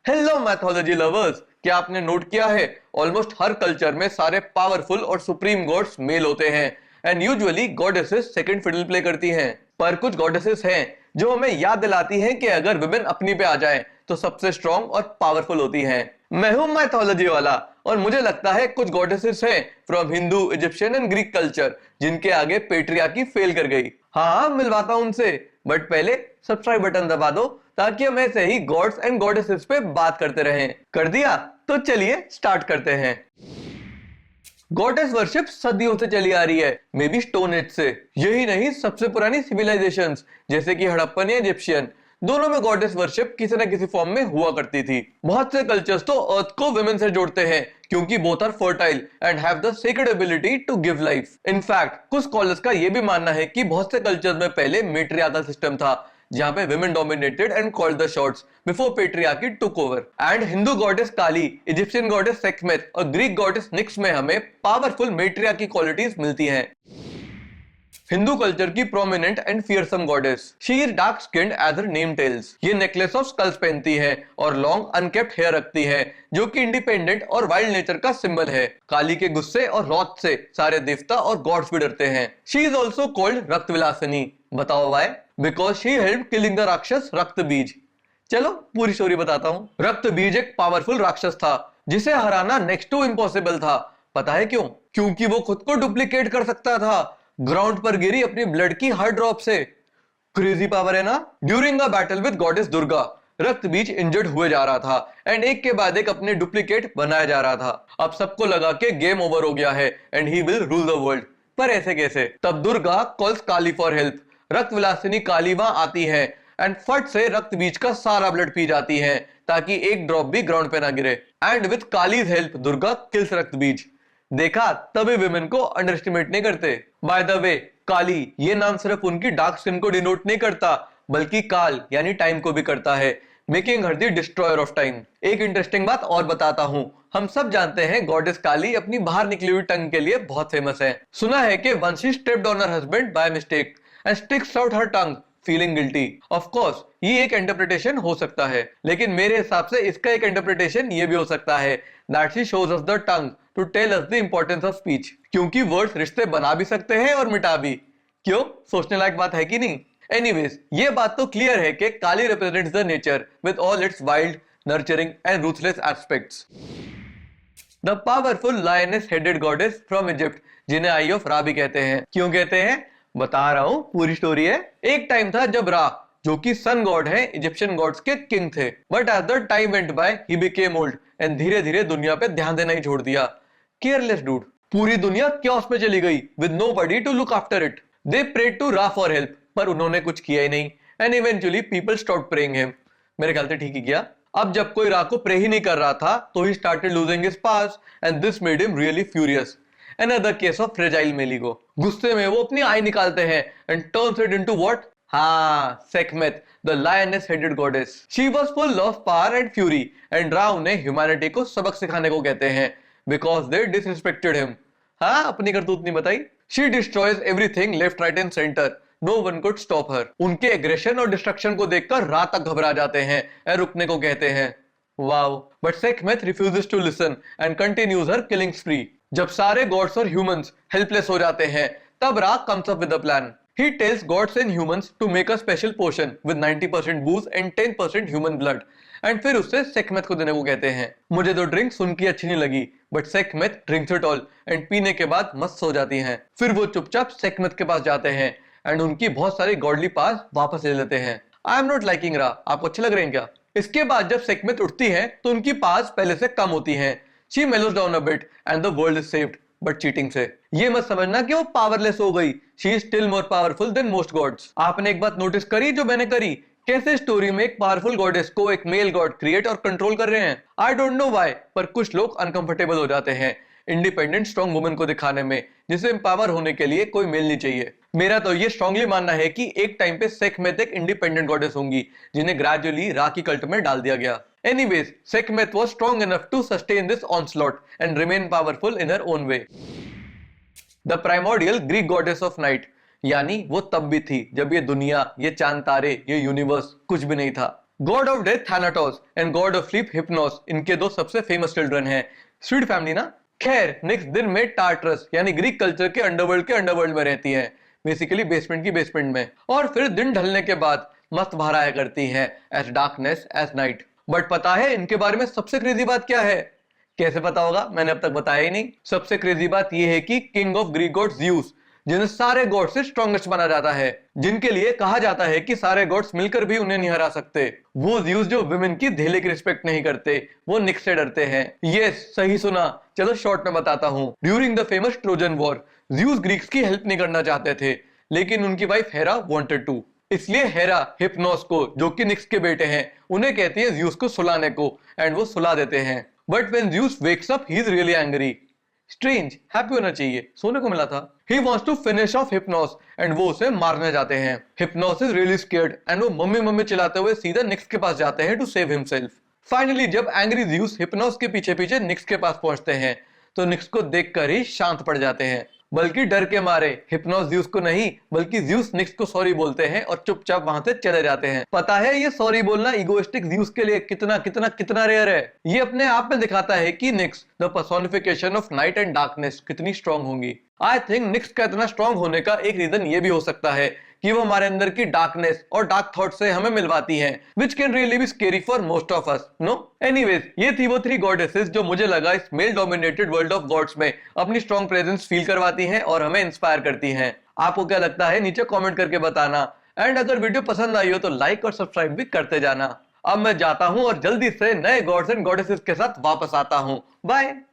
Hello mythology lovers, क्या आपने note किया है ऑलमोस्ट हर कल्चर में सारे पावरफुल और सुप्रीम गॉड्स मेल होते हैं and usually goddesses second fiddle play करती हैं। पर कुछ गॉडेसेस हैं जो हमें याद दिलाती हैं कि अगर विमेन अपनी पे आ जाए तो सबसे स्ट्रॉन्ग और पावरफुल होती हैं। मैं हूं मैथोलॉजी वाला और मुझे लगता है कुछ गॉडेसेस हैं from Hindu, Egyptian and Greek culture जिनके आगे पेट्रियार्की फेल कर गई। हाँ, मिलवाता हूं उनसे, बट पहले सब्सक्राइब बटन दबा दो ताकि हम ऐसे ही गॉड्स एंड गॉडेसेस पे बात करते रहें। कर दिया? तो चलिए स्टार्ट करते हैं। गॉडेस वर्शिप सदियों से चली आ रही है, मे बी स्टोन एज से। यही नहीं, सबसे पुरानी सिविलाइजेशंस जैसे कि हड़प्पन या इजिप्शियन, दोनों में गॉडेस वर्शिप किसी न किसी फॉर्म में हुआ करती थी। बहुत से कल्चर्स तो अर्थ को वुमेन से जोड़ते हैं क्योंकि both are fertile and have the sacred ability to give life. In fact कुछ स्कॉलर्स का यह भी मानना है कि बहुत से कल्चर्स में पहले मैट्रियार्कल सिस्टम था जहां पे women dominated and called the shots before patriarchy took over. And Hindu goddess Kali, Egyptian goddess Sekhmet और Greek goddess Nyx में हमें पावरफुल मैट्रियार्की क्वालिटीज मिलती हैं। हिंदू कल्चर की prominent and fearsome goddess, she is dark skinned as her name tells. ये necklace of skulls पहनती है और लॉन्ग अनकेप्ट हेयर रखती है जो कि इंडिपेंडेंट और वाइल्ड नेचर का सिंबल है। काली के गुस्से और रौद्र से सारे देवता और गॉड्स भी डरते हैं। शी इज ऑल्सो कॉल्ड रक्त विलासिनी। बताओ why? Because she help killing the राक्षस रक्त बीज। चलो पूरी स्टोरी बताता हूँ। रक्त बीज एक पावरफुल राक्षस था जिसे हराना नेक्स्ट टू इम्पॉसिबल था। पता है क्यों? क्योंकि वो खुद को डुप्लीकेट कर सकता था ग्राउंड पर गिरी अपनी ब्लड की हर ड्रॉप से। क्रेजी पावर है ना? During a battle with goddess Durga, रक्त बीज इंजर्ड हुए जा रहा था एंड एक के बाद एक अपने डुप्लीकेट बनाया जा रहा था। अब सबको लगा के गेम ओवर हो गया है and he will rule the world. पर ऐसे कैसे? तब Durga calls Kali for help. रक्त विलासिनी काली वहां आती है एंड फट से रक्त बीज का सारा ब्लड पी जाती है ताकि एक ड्रॉप भी ग्राउंड पे ना गिरे। And with kalij help Durga kills रक्त बीज। देखा, तभी विमेन को अंडरएस्टिमेट नहीं करते। बाय द वे, काली ये नाम सिर्फ उनकी डार्क स्किन को डिनोट नहीं करता बल्कि काल यानी टाइम को भी करता है, making her the destroyer of time. एक इंटरेस्टिंग बात और बताता हूँ। हम सब जानते हैं गॉडेस काली अपनी बाहर निकली हुई टंग के लिए बहुत फेमस है। सुना है कि once she stepped on her husband by mistake and sticks out her tongue feeling guilty. Of course ये एक इंटरप्रिटेशन हो सकता है, लेकिन मेरे हिसाब से इसका एक इंटरप्रिटेशन ये भी हो सकता है that she shows us the tongue to tell us the importance of speech, क्योंकि वर्ड्स रिश्ते बना भी सकते हैं और मिटा भी। क्यों? सोचने लायक बात है कि नहीं? एनीवेज, ये बात तो क्लियर है कि Kali represents the nature with all its wild, nurturing and ruthless aspects. The powerful lioness headed goddess from Egypt, जिन्हें आई ऑफ रा भी कहते हैं। क्यों कहते हैं? बता रहा हूं, पूरी स्टोरी है। एक टाइम था जब रा, जो कि सन गॉड है, इजिप्शियन गॉड्स के किंग थे। But as the time went by he became old and धीरे धीरे दुनिया पे ध्यान देना ही छोड़ दिया। Careless dude. पूरी दुनिया क्योस में चली गई with nobody to look after it. They prayed to Ra for help, पर उन्होंने कुछ किया ही नहीं and eventually people stopped praying him. मेरे ख्याल से ठीक ही किया। अब जब कोई रा को प्रे ही नहीं कर रहा था तो he started losing his pass and this made him really furious. Another case of fragile Meligo. गुस्से में वो अपनी आई निकालते हैं and turns it into what? हाँ, Sekhmet, the lioness-headed goddess. She was full of power and fury, and Ra उन्हें humanity को सबक सिखाने को कहते हैं because they disrespected him. हाँ, अपनी करतूत नहीं बताई। She destroys everything left, right and center. No one could stop her. उनके एग्रेशन और डिस्ट्रक्शन को देखकर Ra तक घबरा जाते हैं और रुकने को कहते हैं। Wow, but Sekhmet refuses to listen and continues her killing spree. जब सारे गॉड्स और ह्यूमंस हेल्पलेस हो जाते हैं तब Ra comes up with a plan. He tells gods and humans to make a special potion with 90% booze and 10% human blood and फिर उससे सेखमेत को देने को कहते हैं। मुझे तो ड्रिंक सुन के अच्छी नहीं लगी, but Sekhmet drinks it all and पीने के बाद मस्त हो जाती हैं। फिर वो चुपचाप सेखमेत के पास जाते हैं एंड उनकी बहुत सारी गॉडली पास वापस ले लेते हैं। आई एम नॉट लाइकिंग रा। आपको अच्छे लग रहे हैं क्या? इसके बाद जब सेखमेत उठती है तो उनकी पास पहले से कम होती हैं। She mellows down a bit and the world is saved, but cheating से। ये मत समझना कि वो पावरलेस हो गई। She is still more powerful than most gods। आपने एक बात नोटिस करी जो मैंने करी? कैसे स्टोरी में एक पावरफुल गॉडेस को एक मेल गॉड क्रिएट और कंट्रोल कर रहे हैं। आई डोंट नो व्हाई, पर कुछ लोग अनकंफर्टेबल हो जाते हैं इंडिपेंडेंट स्ट्रॉन्ग वुमन को दिखाने में जिसे एम्पावर होने के लिए कोई मेल नहीं चाहिए। मेरा तो ये स्ट्रांगली मानना है कि एक टाइम पे सेखमेत एक इंडिपेंडेंट गॉडेस होंगी जिन्हें ग्रेजुअली रा की कल्ट में डाल दिया गया। Anyways, Sekhmet was strong enough to sustain this onslaught and remain powerful in her own way. The primordial Greek goddess of night, यानी वो तब भी थी जब ये दुनिया, ये चांद तारे, ये यूनिवर्स कुछ भी नहीं था। God of death Thanatos and god of sleep Hypnos इनके दो सबसे फेमस चिल्ड्रन हैं। स्वीट फैमिली ना। खैर निक्स दिन में टार्टरस यानी ग्रीक कल्चर के अंडरवर्ल्ड में रहती है, बेसिकली बेसमेंट की बेसमेंट में, और फिर दिन ढलने के बाद मस्त बाहर आया करती है as darkness as night. But पता है इनके बारे में सबसे क्रेजी बात क्या है? कैसे पता होगा, मैंने अब तक बताया ही नहीं। सबसे क्रेजी बात यह है कि king of Greek gods Zeus, जिन्हें सारे गॉड से स्ट्रॉन्गेस्ट माना जाता है, जिनके लिए कहा जाता है कि सारे गॉड्स मिलकर भी उन्हें नहीं हरा सकते, वो ज़्यूस जो विमेन की धेले की रिस्पेक्ट नहीं करते, वो निक्स से डरते हैं। यस सही सुना, चलो शॉर्ट में बताता हूँ। During the famous Trojan war Zeus Greeks की हेल्प नहीं करना चाहते थे, लेकिन उनकी वाइफ हेरा वांटेड टू। इसलिए हेरा हिप्नोस को, जो कि निक्स के बेटे हैं, उन्हें कहती है ज़्यूस को सुलाने को, एंड वो सुला देते हैं। But when Zeus wakes up he is really angry. Strange, happy होना चाहिए, सोने को मिला था। He wants to finish off Hypnos and वो उसे मारने जाते हैं। Hypnos is really scared and वो मम्मी मम्मी चिल्लाते हुए सीधा निक्स के पास जाते हैं to save himself। फाइनली जब एंग्री ज़्यूस हिप्नोस के पीछे पीछे निक्स के पास पहुंचते हैं तो निक्स को देखकर ही शांत पड़ जाते हैं, बल्कि डर के मारे हिप्नोस ज़्यूस को नहीं बल्कि ज़्यूस निक्स को सॉरी बोलते हैं और चुपचाप वहां से चले जाते हैं। पता है ये सॉरी बोलना इगोइस्टिक ज़्यूस के लिए कितना कितना कितना रेयर है। ये अपने आप में दिखाता है कि Nyx the personification of night and darkness कितनी स्ट्रांग होंगी। आई थिंक निक्स का इतना स्ट्रांग होने का एक रीजन ये भी हो सकता है कि वो हमारे अंदर की डार्कनेस और डार्क थॉट से हमें मिलवाती हैं, which can really be scary for most of us, no? Anyways, ये थी वो 3 गॉडेसेस जो मुझे लगा इस male dominated world of gods में अपनी स्ट्रांग प्रेजेंस फील करवाती हैं और हमें इंस्पायर करती हैं। आपको क्या लगता है नीचे कमेंट करके बताना, एंड अगर वीडियो पसंद आई हो तो लाइक और सब्सक्राइब भी करते जाना। अब मैं जाता हूं और जल्दी से नए गॉड्स एंड गॉडेसेस के साथ वापस आता हूं। बाय।